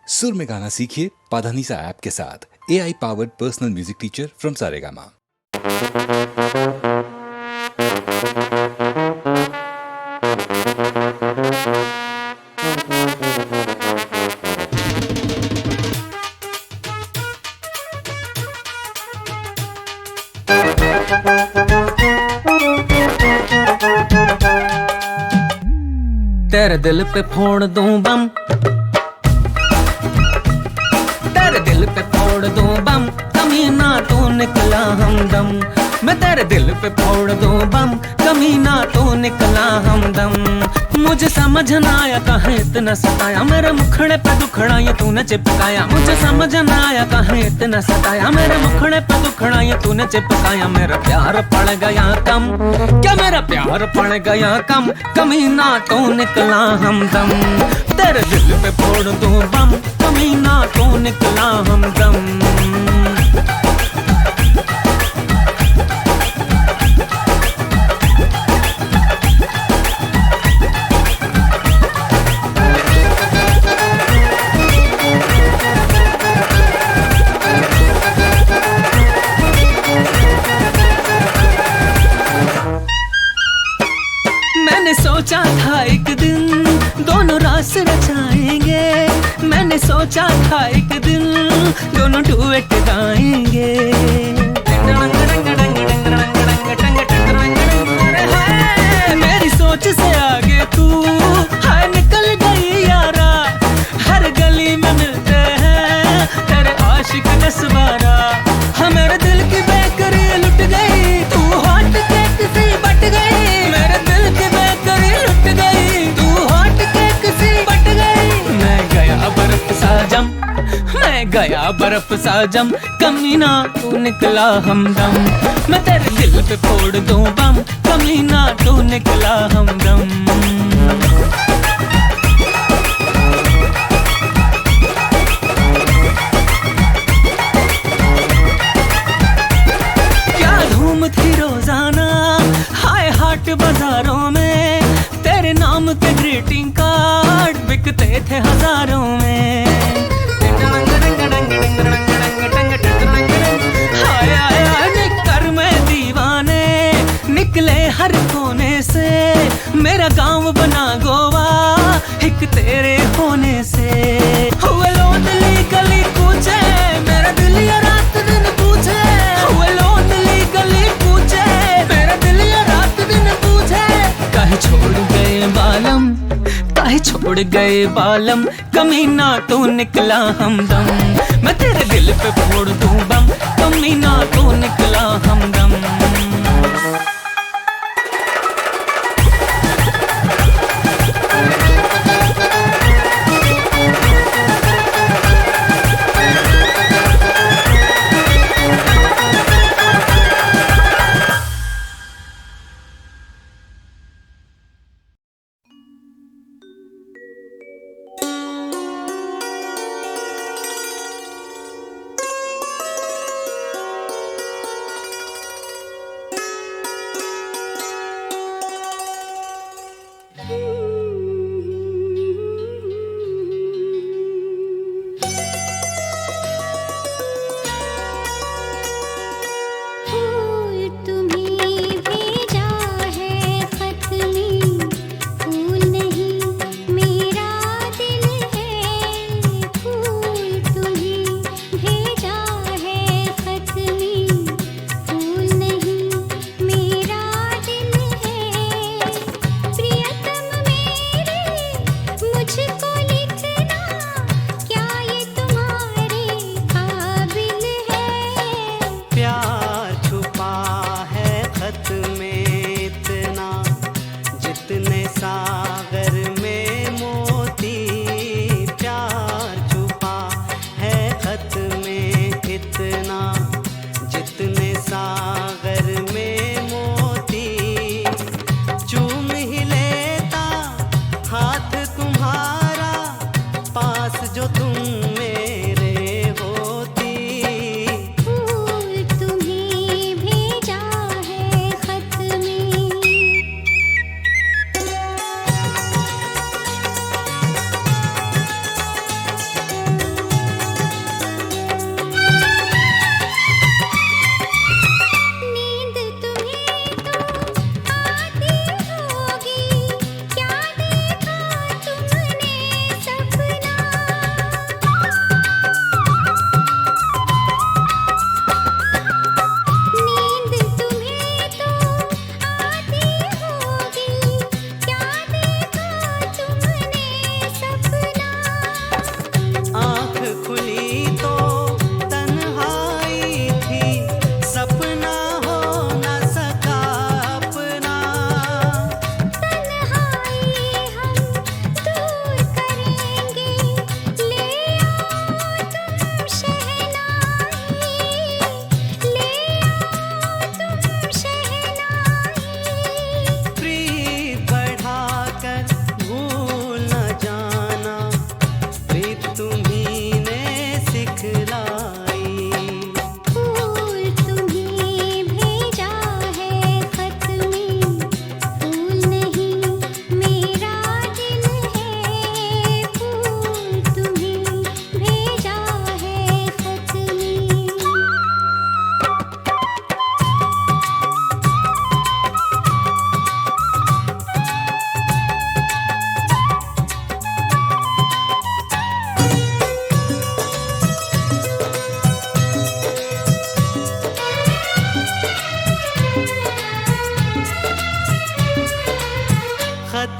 सुर में गाना सीखिए पाधानीसा ऐप के साथ। AI powered personal music teacher from Saregama. तेरे दिल पे फोड़ दूं बम, तेरे दिल पे फोड़ दूं बम, कमीना तू निकला हमदम। मैं तेरे दिल पे फोड़ दूं बम, कमीना तू निकला हमदम। मुझे समझ ना आया कहाँ इतना सताया, मेरे मुखड़े पे दुखड़ा ये तूने चिपकाया। मुझे समझ ना आया कहाँ इतना सताया, मेरे मुखड़े पे दुखड़ा ये तूने चिपकाया। मेरा प्यार पड़ गया कम, क्या मेरा प्यार पड़ गया कम, कमीना तू निकला हमदम। तेरे दिल पे फोड़ दूं बम, कमीना तू निकला हमदम। मैंने सोचा था एक दिन दोनों रास रचाएंगे, मैंने सोचा था एक दिन दोनों डुएट गाएंगे। मेरी सोच से आगे तू हाय निकल गई यारा, हर गली में मिलते हैं तेरे आशिक 10-12। हाँ मेरे दिल की बेकरी लुट गई, तू हॉट केक सी बट गई। मेरे दिल की बेकरी लुट गई, तू हॉट केक सी बट गई। मैं गया बर्फ सा जम, मैं गया बर्फ सा जम, कमीना तू निकला हमदम। मैं तेरे दिल पे फोड़ दूं बम, कमीना तू निकला हमदम। थी रोजाना हाय हाट बाजारों में, तेरे नाम के ग्रीटिंग कार्ड बिकते थे हजारों में। हाय हाय निकर में दीवाने निकले हर कोने से, मेरा गांव बना गोवा एक तेरे होने से। हुए लोंदली गली कूचे, मेरा दिल ये रात दिन पूछे। हुए लोंदली गली कूचे, मेरा दिल ये रात दिन पूछे। काहे छोड़ गए बालम, काहे छोड़ गए बालम, कमीना तू निकला हमदम। मैं तेरे दिल पे फोड़ दूं बम, कमीना तू निकला हमदम।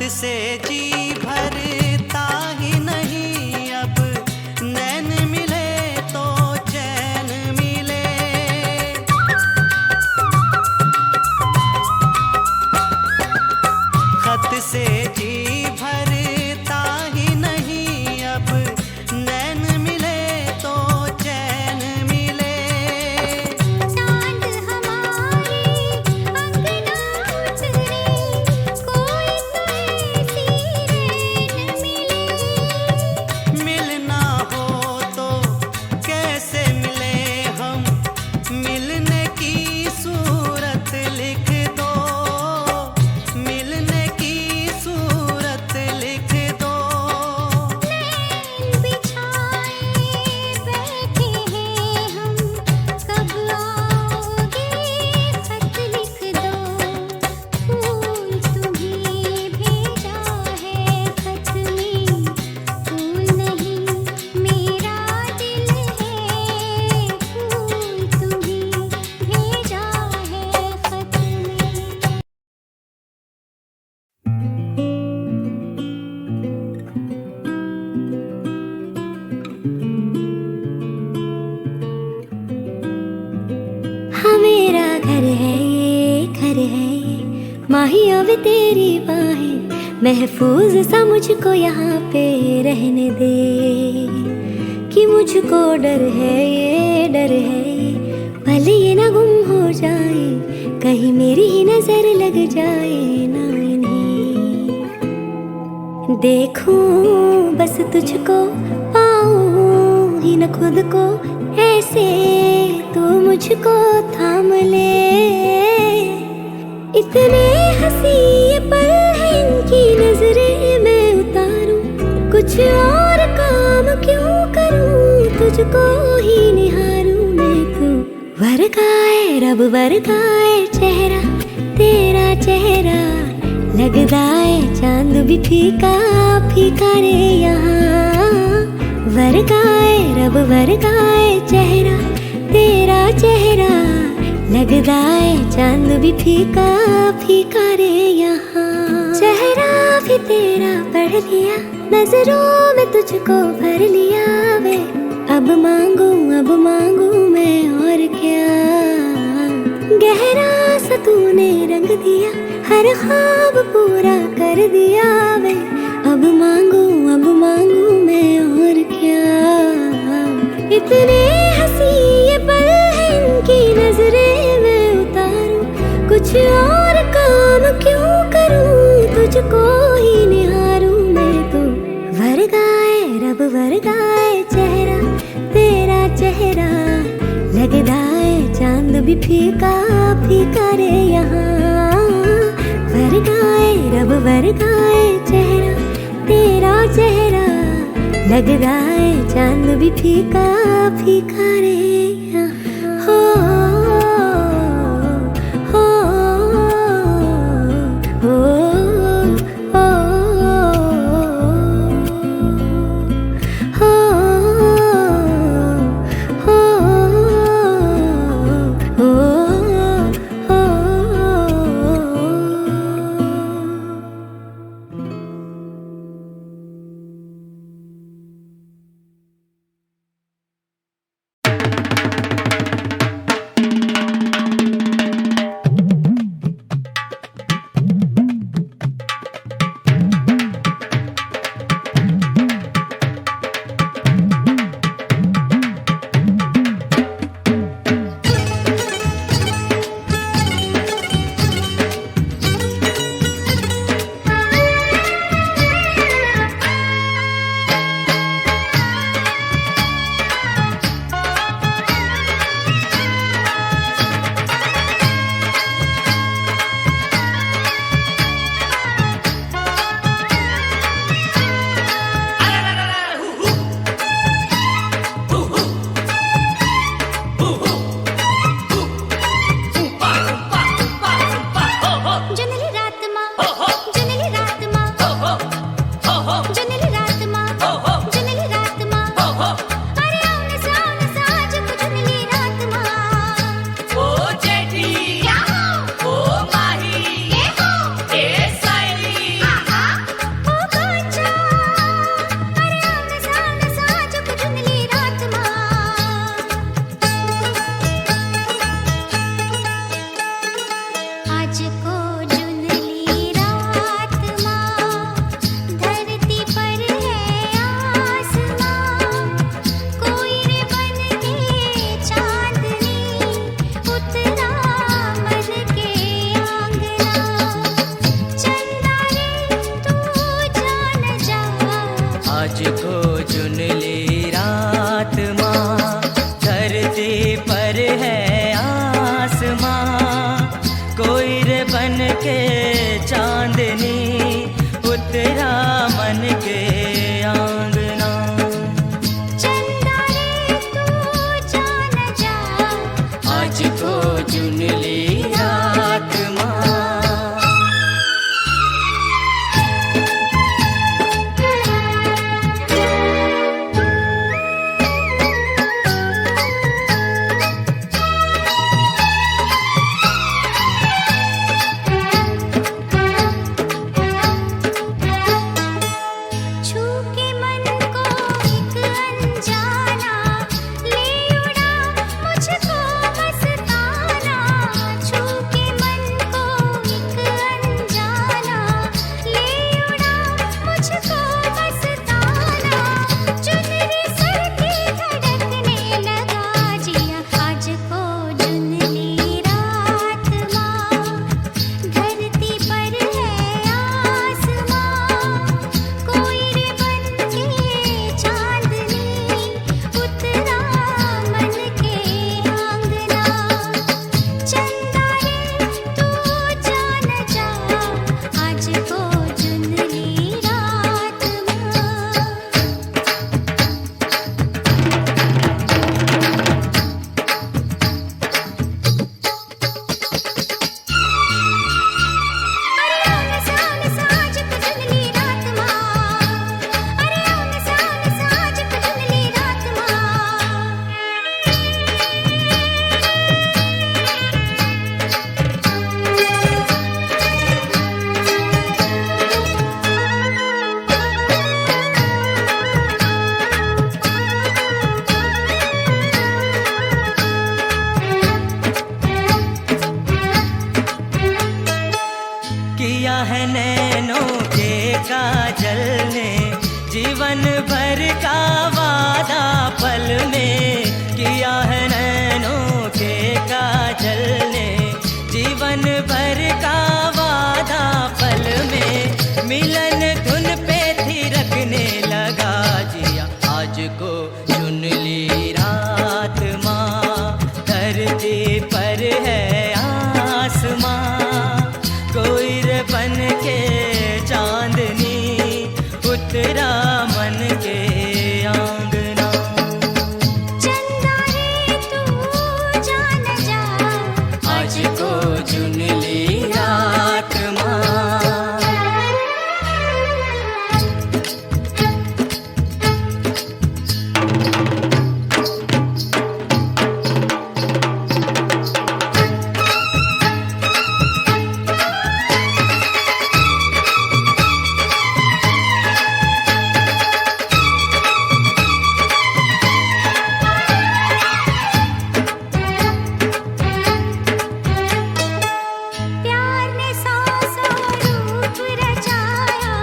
से जी भरता ही नहीं, अब नैन मिले तो चैन मिले। खत से जी भरता ही नहीं, अब नैन मिले तो चैन मिले। चांद हमारे अंगना उतरे, कोई तो ऐसी रैन मिले। मिलना हो तो कैसे मिले हम, मिलने की सूरत लिख दो, मिलने की सूरत लिख दो। नैन बिछाए बैठे हैं हम, कब आओगे खत लिख दो। फूल तुम्हें भेजा है खत में, फूल नहीं मेरा दिल है। फूल तुम्हें भेजा है खत में। हाँ मेरा घर है ये, घर है ये, माही अब तेरी बाहें, महफूज सा मुझको यहाँ पे रहने दे। कि मुझको डर है ये, डर है ये, भले ये ना गुम हो जाए, कहीं मेरी ही नजर लग जाए ना इन्हें। देखूं बस तुझको, पाऊं ही न खुद को, ऐसे तू मुझको थाम ले। इतने हंसी ये पल हैं, इनकी नजरें मैं उतारूं, कुछ और काम क्यों करूं, तुझको ही निहारूं मैं। तू वर्गाए रब वर्गाए चेहरा, तेरा चेहरा लगदा है चांद भी फीका फीका रे यहाँ। वर्गाए रब वर्गाए चेहरा, तेरा चेहरा लगदा है चांद भी फीका फीका रे यहाँ। चेहरा भी तेरा पढ़ लिया, नजरों में तुझको भर लिया वे। अब मांगू मैं और क्या, गहरा सा तूने रंग दिया, हर ख्वाब पूरा कर दिया वे। अब मांगू मैं और क्या। इतने हंसी ये पल हैं, इनकी नजरें मैं उतारूं, कुछ और काम क्यों करूं, तुझको ही निहारूं मैं। तो वर्गाए रब वर्गाए चेहरा, तेरा चेहरा लगदा है चांद भी फीका फीका रे यहाँ। वर्गाए रब वर्गाए चेहरा, तेरा चेहरा लगदा है चांद भी फीका फीका रे यहाँ। हो हो हो हो हो हो हो। चुन ली रात माँ, धरती पर है आसमां, कोई रे बन के चांदनी उतरा मन के आंगना। चंदा रे तू जान जा, आज को चुन ली रात माँ। प्यार ने सौ सौ रूप रचाया,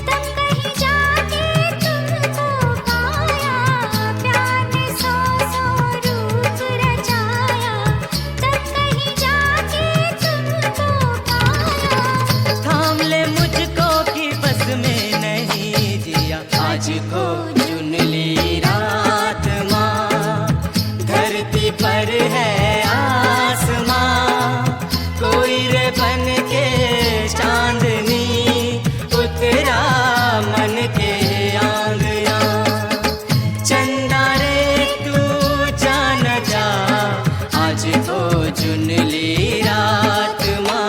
तब कहीं जाके तुमको पाया। प्यार ने सौ सौ रूप रचाया, तब कहीं जाके तुमको पाया। थाम ले मुझको कि बस में नहीं जिया, आज को चुन ली रात माँ, धरती पर है आसमां, कोई रे बन के चांदनी उतरा मन के आंगना। चंदा रे तू जान जा, आज को चुन ली रात माँ।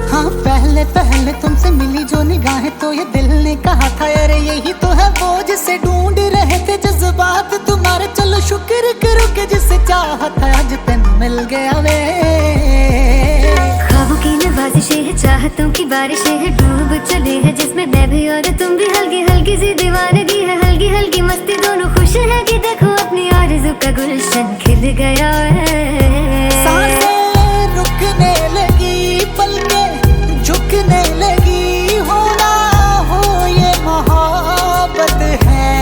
हाँ पहले पहले तुमसे मिली जो निगाहें तो ये दिल ने कहा था अरे यही तो है वो जिसे ढूंढ रहे थे जज्बात तुम्हारे। चलो शुक्र करो कि जिसे चाहा था आज तेन मिल गया वे। ख्वाबों की नवाजिशें हैं, चाहतों की बारिशें हैं, डूब चले हैं जिसमें मैं भी और तुम भी। हल्की हल्की सी दीवानगी है, हल्की हल्की मस्ती, दोनों खुश है कि देखो अपनी आरज़ू का गुलशन खिल गया है। सांसें रुकने लगी, पलकें झुकने लगी, हो ना हो ये मोहब्बत है।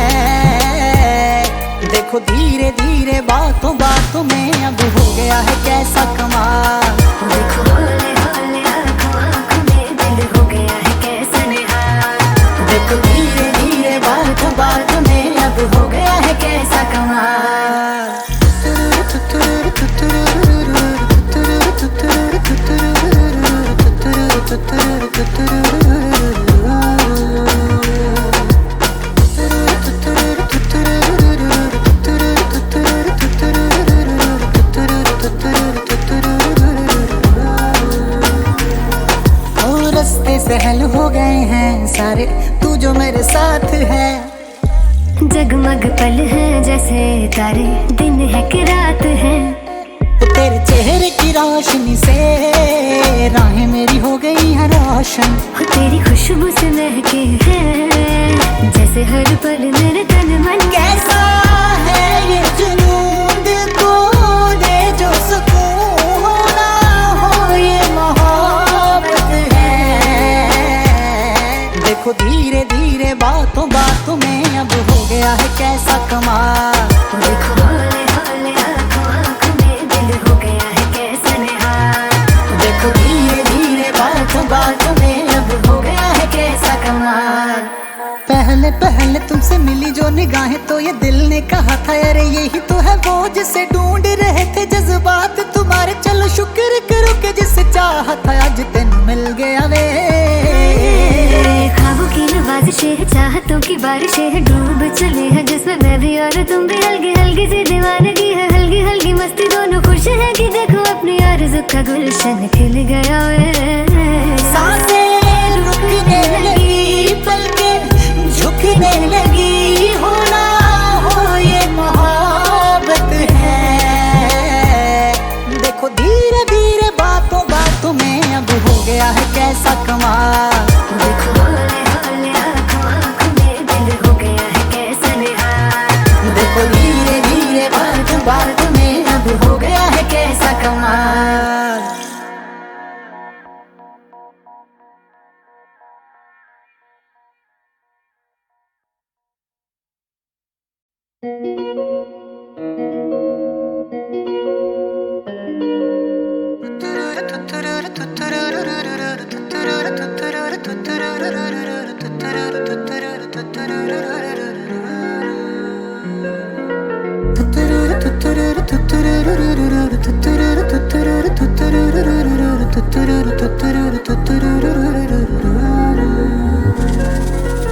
देखो धीरे धीरे बातों बातों में अब हो गया है कैसा कमाल। देखो हौले हौले आँखों आँखों में दिल हो गया है कैसा निहाल। देखो धीरे धीरे बातों बातों में अब हो गया है कैसा कमाल। रास्ते सहल हो गए हैं सारे, तू जो मेरे साथ है। जगमग पल है जैसे तारे, दिन है कि रात है। तेरे चेहरे की रोशनी से राहें मेरी हो गई हैं रोशन। हो तेरी खुशबू से महके हैं जैसे हर पल मेरे तन मन। कैसा है ये जुनून दिल को दे जो सुकून, हो ना हो ये मोहब्बत है। देखो धीरे धीरे बातों बातों में अब हो गया है कैसा कमाल। देखो हौले हौले आँखों आँखों में दिल हो गया है कैसा निहाल। देखो धीरे धीरे बातों बातों में अब हो गया है कैसा कमाल। पहले पहले तुमसे मिली जो निगाहें तो ये दिल ने कहा था अरे यही तो है वो जिसे ढूंढ रहे थे जज्बात तुम्हारे। चलो शुक्र करो कि जिसे चाहा था आज तेन मिल गया वे। ख्वाबों की नवाज़िशें है, चाहतों की बारिशें है, डूब चले हैं जिसमें मैं भी और तुम भी। हल्की हल्की सी दीवानगी है, हल्की हल्की मस्ती, दोनों खुश है कि देखो अपनी आरज़ू का गुलशन खिल गया है। सांसें रुकने लगी, पलकें झुकने लगी, होना हो ये मोहब्बत है। देखो धीरे धीरे बातों बातों में अब हो गया है कैसा कमाल। देखो हौले हौले आँखों आँखों में दिल हो गया है कैसा निहाल। देखो धीरे धीरे बातों बातों में अब हो गया है कैसा कमाल।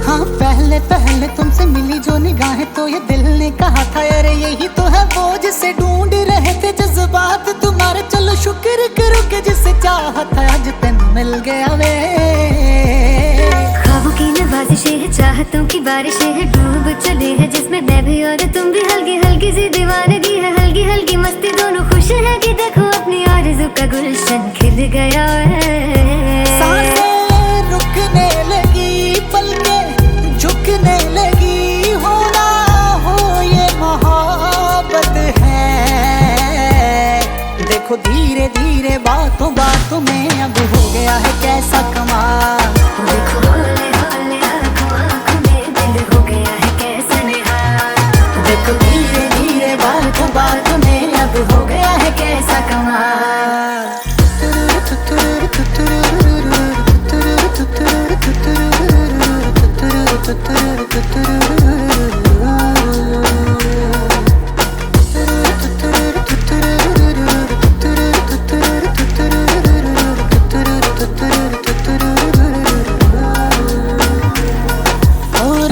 हाँ पहले पहले तुमसे मिली जो निगाहें तो ये दिल ने कहा था अरे यही तो है वो जिसे ढूंढ रहे थे जज्बात तुम्हारे। चलो शुक्र करो कि जिसे चाहा था आज तेन मिल गया वे। ख्वाबों की नवाज़िशें है, चाहतों की बारिशें है, डूब चले हैं जिसमें मैं भी और तुम भी। हल्की हल्की सी दीवानगी है, हल्की हल्की मस्ती, दोनों खुश है कि देखो अपनी आरज़ू का गुलशन खिल गया है। सांसें रुकने लगी, पलकें झुकने लगी, होना हो ये मोहब्बत है। देखो धीरे धीरे बातों बातों में अब हो गया है कैसा कमाल। देखो हौले हौले आँखों आँखों में दिल हो गया है कैसा निहाल। देखो धीरे धीरे बातों बातों में अब हो गया है कैसा कमाल।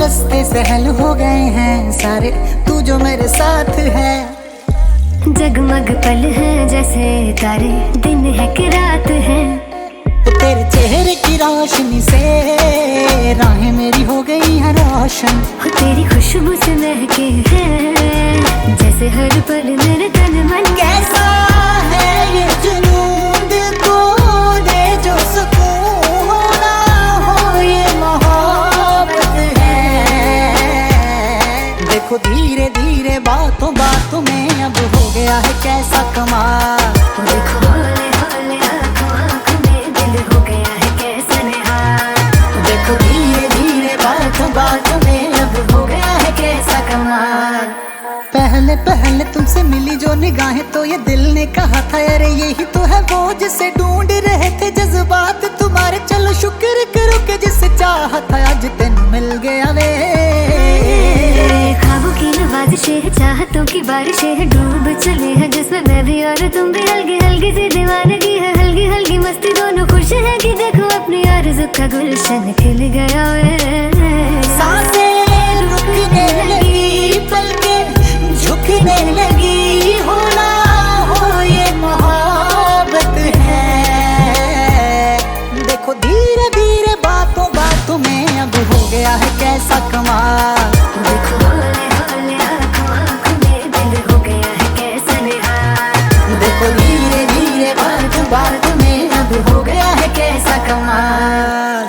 रास्ते सहल हो गए हैं सारे तू जो मेरे साथ है। जगमग पल है जैसे तारे, दिन है कि रात है। तो तेरे चेहरे की रोशनी से राहें मेरी हो गई हैं रोशन। हो तेरी खुशबू से महके हैं जैसे हर पल मेरे तन मन। कैसा है ये जुनून दिल को दे जो सुकून, होना हो ये मोहब्बत है। देखो धीरे धीरे बातों बातों में अब हो गया है कैसा कमाल। देखो हौले हौले आँखों आँखों में दिल हो गया है कैसा निहाल। देखो धीरे धीरे बातों बातों में अब हो गया है कैसा कमाल। पहले पहले तुमसे मिली जो निगाहें तो ये दिल ने कहा था अरे यही तो है वो जिसे ढूंढ रहे थे जज्बात तुम्हारे। चलो शुक्र करो कि जिसे चाहा था आज तेन मिल गया वे। ख्वाबों की नवाज़िशें है, चाहतों की बारिशें है, डूब चले हैं जिसमें मैं भी और तुम भी। हल्की हल्की सी दीवानगी है, हल्की हल्की मस्ती, दोनों खुश है कि देखो अपनी आरज़ू का गुलशन खिल गया है। सांसें रुकने लगी, पलकें झुकने लगी, होना हो ये मोहब्बत है। देखो धीरे धीरे बातों बातों में अब हो गया है कैसा कमाल। देखो हौले हौले आँखों आँखों में दिल हो गया है कैसा निहाल। देखो धीरे धीरे बातों बातों में अब हो गया है कैसा कमाल।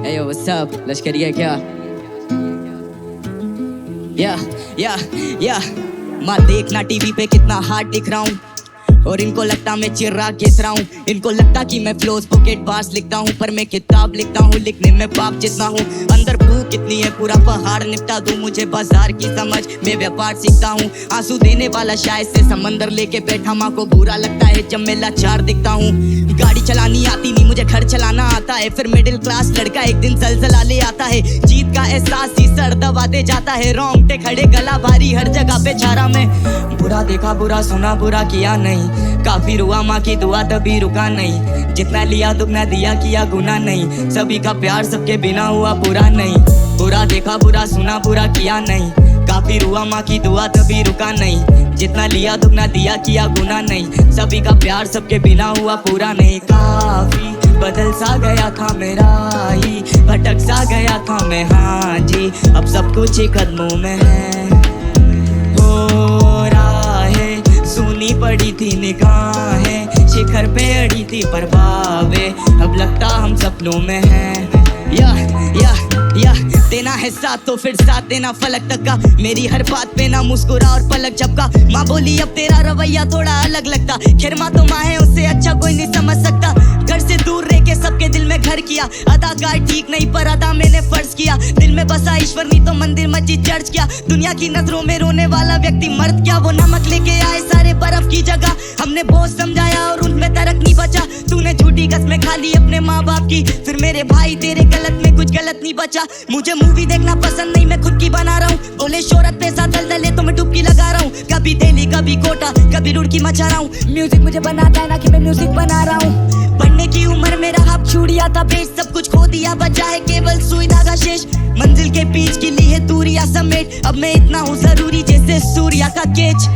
Hey yo, what's up? लश्करी है क्या? या माँ देखना टीवी पे कितना हार्ड दिख रहा हूँ और इनको लगता मैं चिर्रा घिस रहा हूँ। इनको लगता कि मैं फ्लोज पॉकेट बार्स लिखता हूँ पर मैं किताब लिखता हूँ लिखने में पाप जितना हूँ। अंदर भूख कितनी है पूरा पहाड़ निपटा दूँ मुझे बाजार की समझ मैं व्यापार सीखता हूँ। आंसू देने वाला शायद से समंदर लेके बैठा माँ को बुरा लगता है जब मैं लाचार दिखता हूँ। गाड़ी चलानी आती नहीं, मुझे घर चलाना आता है। फिर मिडिल क्लास लड़का एक दिन जलजला ले आता है। जीत का एहसास ही सर दबाते जाता है। रोंगटे खड़े, गला भारी, हर जगह पे छारा में। बुरा देखा बुरा सुना, बुरा किया नहीं। काफी रुआ, माँ की दुआ तभी रुका नहीं। जितना लिया दुगना दिया, किया गुना नहीं। सभी का प्यार सबके बिना हुआ पूरा नहीं। बुरा देखा बुरा सुना, बुरा किया नहीं। काफी रुआ, माँ की दुआ तभी रुका नहीं। जितना लिया दुगना दिया, किया गुना नहीं। सभी का प्यार सबके बिना हुआ पूरा नहीं। काफी बदल सा गया था मेरा ही, भटक सा गया था मैं, हाँ जी। अब सब कुछ ही कदमों में है। हो राहें सुनी पड़ी थी निगाहें, शिखर पे अड़ी थी परवावे। अब लगता हम सपनों में है। या देना है साथ तो फिर साथ देना फलक तक का। मेरी हर बात पे ना मुस्कुरा और पलक झपका। माँ बोली अब तेरा रवैया थोड़ा अलग लगता। खैर माँ तो माँ है, उससे अच्छा कोई नहीं समझ सकता। घर से दूर रह के सबके दिल में घर किया। अदाकार ठीक नहीं पर अदा मैंने फर्ज किया। दिल में बसा ईश्वर नहीं तो मंदिर मस्जिद चर्च किया। दुनिया की नजरों में रोने वाला व्यक्ति मर्द क्या, वो नमक लेके आए सारे बर्फ की जगह। हमने बोझ समझाया और उनमें तरक नहीं बचा। तूने झूठी कसमें खा ली अपने माँ बाप की। फिर मेरे भाई तेरे गलत में कुछ गलत नहीं बचा। मुझे मूवी देखना पसंद नहीं, मैं खुद की बना रहा हूँ। बोले शोहरत पैसा दलदले तो मैं डुबकी लगा रहा हूँ। कभी दिल्ली कभी कोटा कभी रुड़की मचा रहा हूँ। म्यूजिक मुझे बनाता है ना कि मैं म्यूजिक बना रहा हूँ। पढ़ने की उम्र मेरा हक छूड़िया था बेच, सब कुछ खो दिया, बचा है केवल सुई धागा शेष। मंजिल के बीच की ली है दूरिया समेट। अब मैं इतना हूँ जरूरी जैसे सूर्या का केच।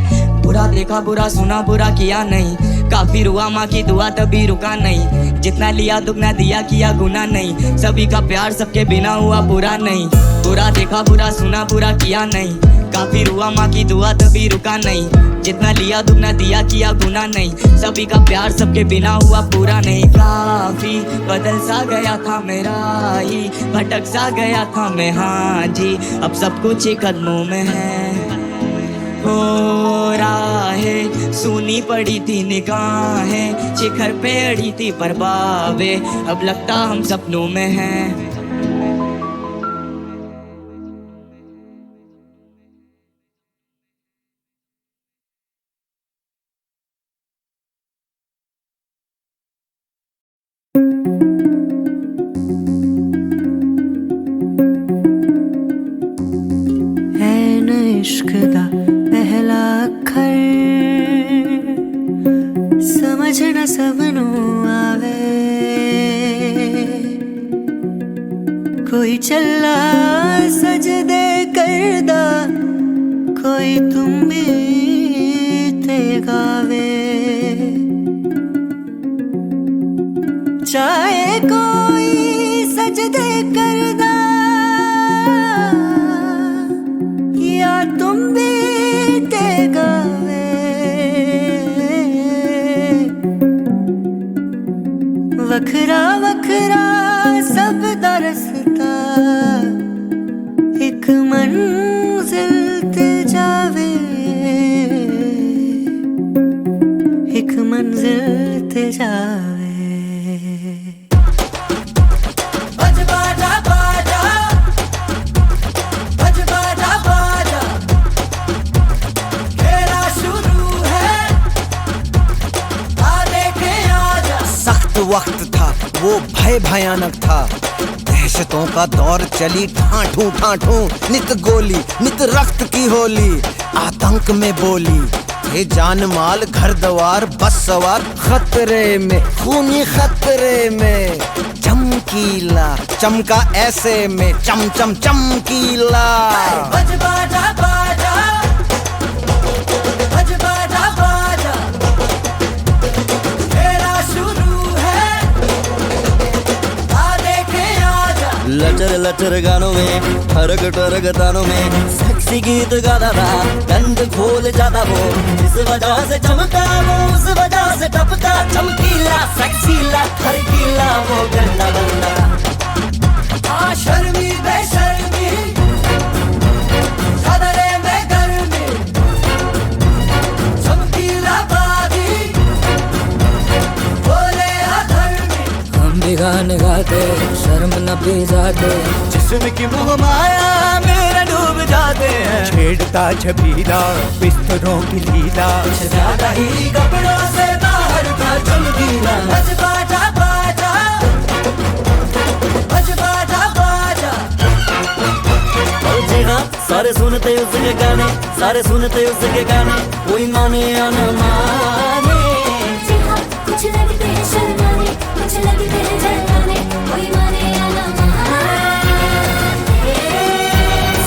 बुरा देखा बुरा सुना, बुरा किया नहीं। काफी रुआ, माँ की दुआ तभी रुका नहीं। जितना लिया दुगना दिया, किया गुना नहीं। सभी का प्यार सबके बिना हुआ पूरा नहीं। बुरा देखा बुरा सुना, बुरा किया नहीं। काफी रुआ, माँ की दुआ तभी रुका नहीं। जितना लिया दुगना दिया, किया गुना नहीं। सभी का प्यार सबके बिना हुआ पूरा नहीं। काफी बदल सा गया था मेरा ही, भटक सा गया था मैं, हाँ जी। अब सब कुछ ही कदमों में है। हो राहें सुनी पड़ी थी निगाहें, शिखर पे अड़ी थी परवावे। अब लगता हम सपनों में हैं। इश्क दा पहला अखर समझ न सबनू आवे। कोई चला सजदे करदा, कोई तुम भी ते गावे। चाहे कोई सजदे करदा या तुम भी ते गावे। वखरा वखरा सब दा रस्ता, एक मंजिल ते जावे। एक मंजिल ते जावे। वक्त था वो भय भयानक था, दहशतों का दौर चली ठाठू ठाठू। नित गोली नित रक्त की होली, आतंक में बोली थे जान माल घर द्वार बस सवार। खतरे में खूनी खतरे में चमकीला चमका ऐसे में चम चम चमकीला। लचर लचर गानों में ठरक ठरक तानों में सेक्सी गीत गाता था, गंद खोल जाता वो। इस वजह से चमका वो, उस वजह से टपका। चमकीला सेक्सीला ठरकीला वो गंदा गंदा। शर्मी बेशर्मी सदरे में गर्मी, चमकीला बागी बोले अधर्मी। हम भी गाने गाते शर्म न पी जाते, जिस्म की मोह माया मेरा डूब जाते हैं। छेड़ता छबीला बिस्तरों की लीला, कुछ ज्यादा ही कपड़ों से बाहर का चमकीला। बाजा बाजा। और जी हाँ, सारे सुनते उसके गाने, सारे सुनते उसके गाने, कोई माने या न माने। जी हाँ, कुछ लगते हैं शर्माने, कुछ लगते हैं जलाने, कोई माने या ना माने,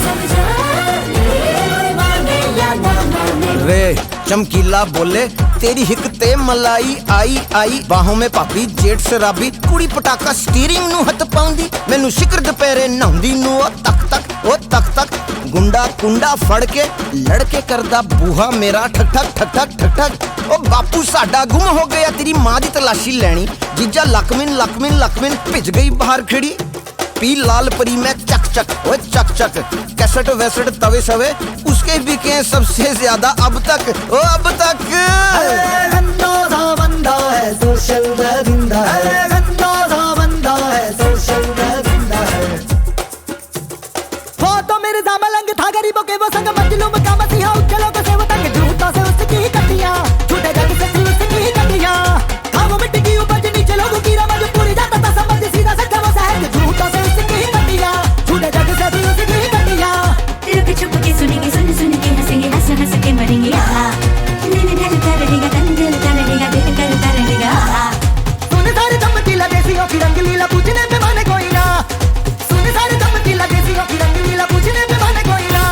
सब जाने, कोई माने या ना माने। वे चमकीला बोले तेरी हिकते मलाई आई आई, बाहों में पापी जेठ शराबी, कुड़ी पटाका स्टीयरिंग ਨੂੰ ਹੱਥ ਪਾਉਂਦੀ, ਮੈਨੂੰ ਸ਼ਿਕਰ ਦੁਪਹਿਰੇ ਨਹਾਉਂਦੀ ਨੂੰ ਉਹ ਤੱਕ ਤੱਕ ਗੁੰਡਾ ਕੁੰਡਾ ਫੜ ਕੇ ਲੜਕੇ ਕਰਦਾ ਬੂਹਾ ਮੇਰਾ ਠਕ ਠਕ। ਉਹ ਬਾਪੂ ਸਾਡਾ ਗੁੰਮ ਹੋ ਗਿਆ, ਤੇਰੀ ਮਾਂ ਦੀ ਤਲਾਸ਼ੀ ਲੈਣੀ, ਜੀਜਾ ਲਕਮਿਨ ਭਿੱਜ ਗਈ ਬਾਹਰ ਖੜੀ, पी लाल परी में चक ओए चक कैसेट वैसेट तवे सवे उसके बिके हैं सबसे ज्यादा अब तक। गंदा बंदा है सोशल दरिंदा है, गंदा बंदा है सोशल दरिंदा है। वो तो मेरे मलंग था गरीबों के वो संग मजलूम का मसीहा, उच्च लोगों से वो तंग, झूठों से उसकी कटियां, झूठे जग से थी उसकी कटियां। हाँ वो मिट्टी की उपज नीचे लोगों की रमज पूरी जाता था समझ, सीधा सच्चा वो सहज, झूठों से उसकी कटियां, झूठे जग से थी उसकी कटियां। रुक छुप के सुनेंगे, सुन के हंसेंगे, हंस के मरेंगे, आहा दिल ढलता रहेगा, तन जलता रहेगा, दिल करता रहेगा, आहा। सुन सारे चमकीला देसियों की रंगलीला, पूछने पे माने कोई ना, सुन सारे चमकीला देसियों की रंगलीला, पूछने पे माने कोई ना।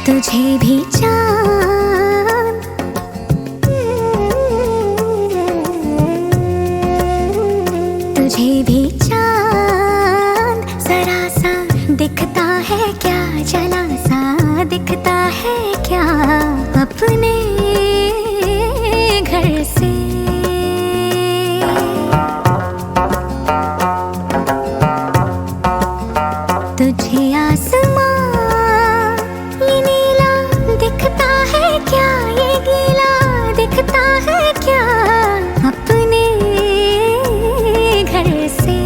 तुझे भी चांद तुझे भी चांद जरा सा दिखता है क्या, जला सा दिखता है क्या अपने घर से। तुझे आसमां दिखता है क्या, ये गीला दिखता है क्या अपने घर से।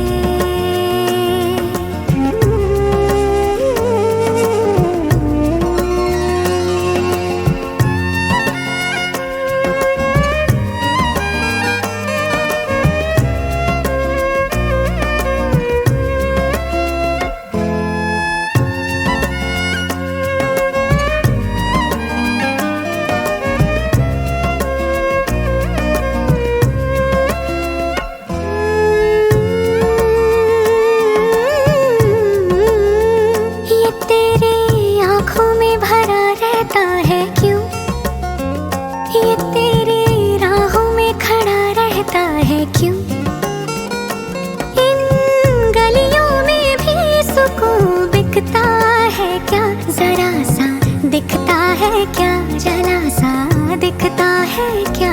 दिखता है क्या, जला सा दिखता है क्या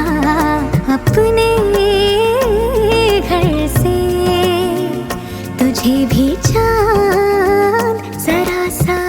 अपने घर से। तुझे भी चांद जरा सा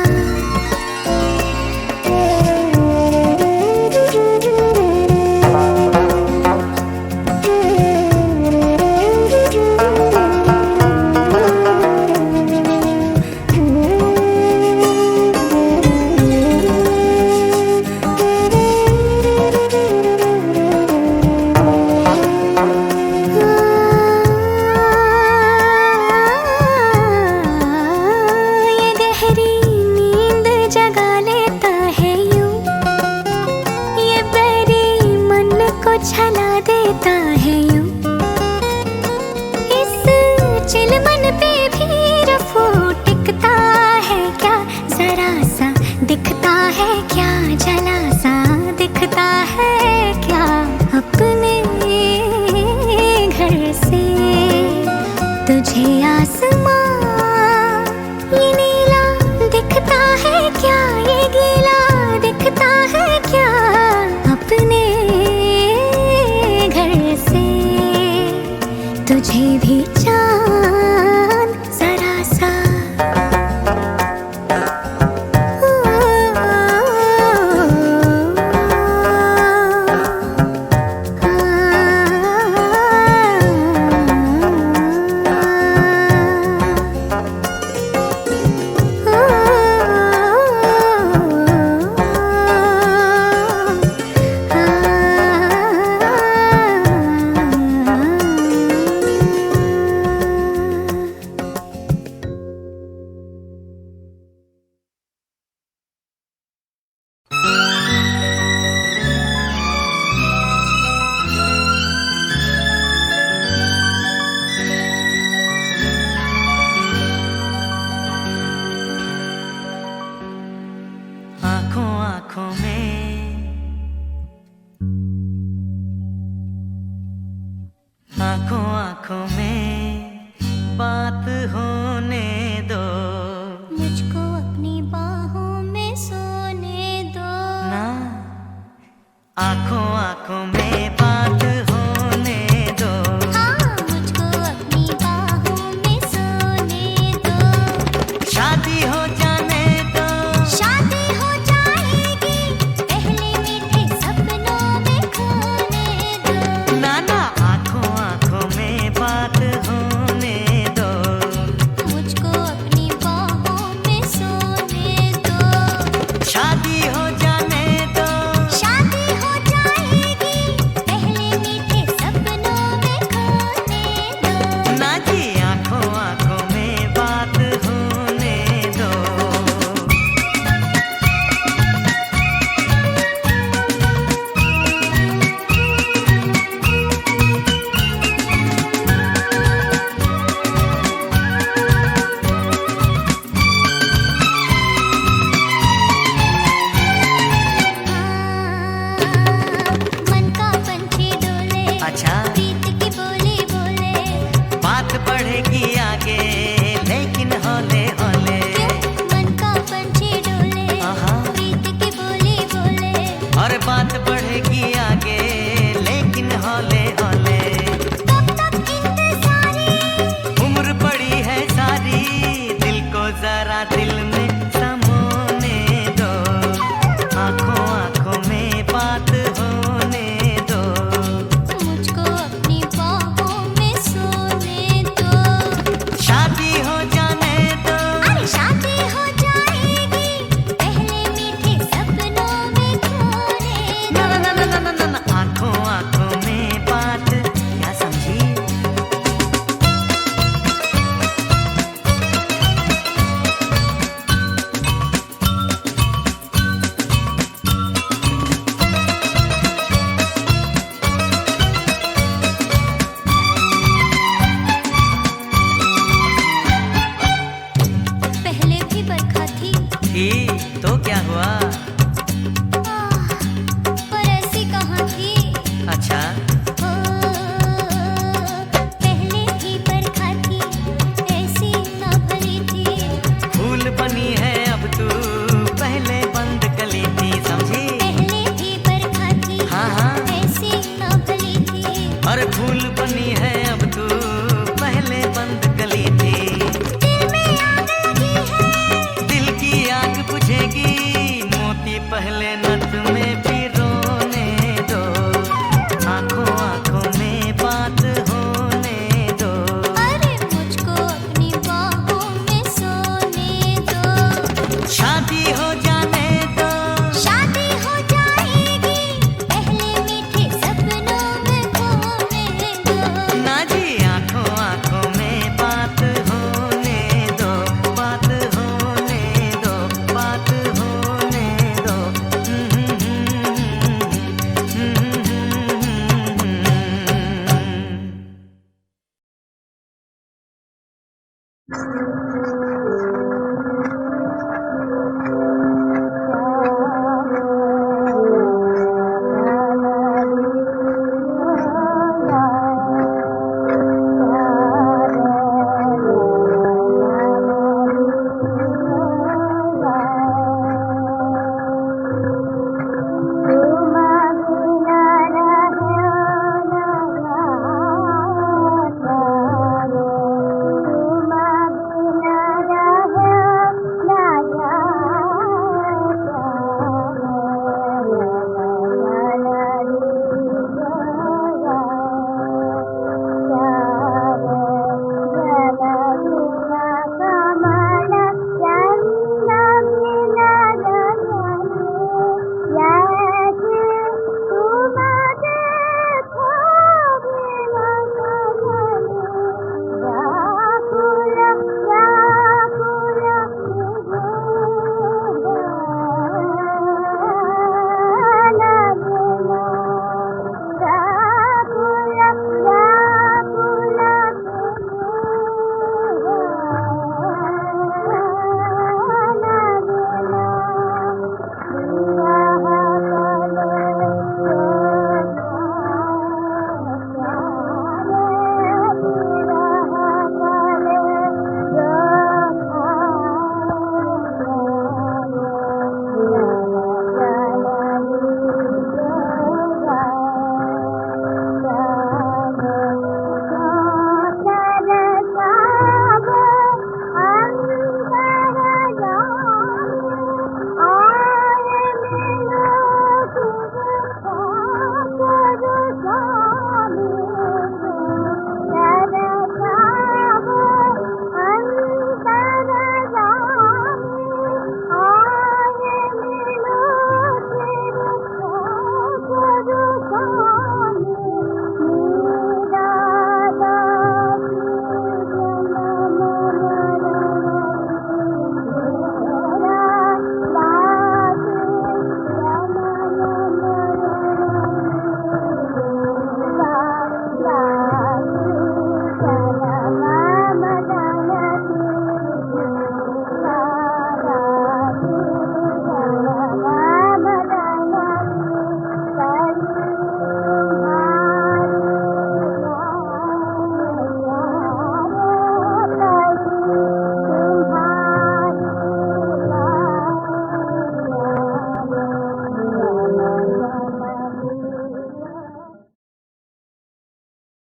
चिलमन पे भी रफू टिकता है क्या, जरा सा दिखता है क्या, जला सा दिखता है क्या अपने घर से। तुझे आसमां ये नीला दिखता है क्या, ये गीला दिखता है क्या अपने घर से। तुझे भी चांद जरा सा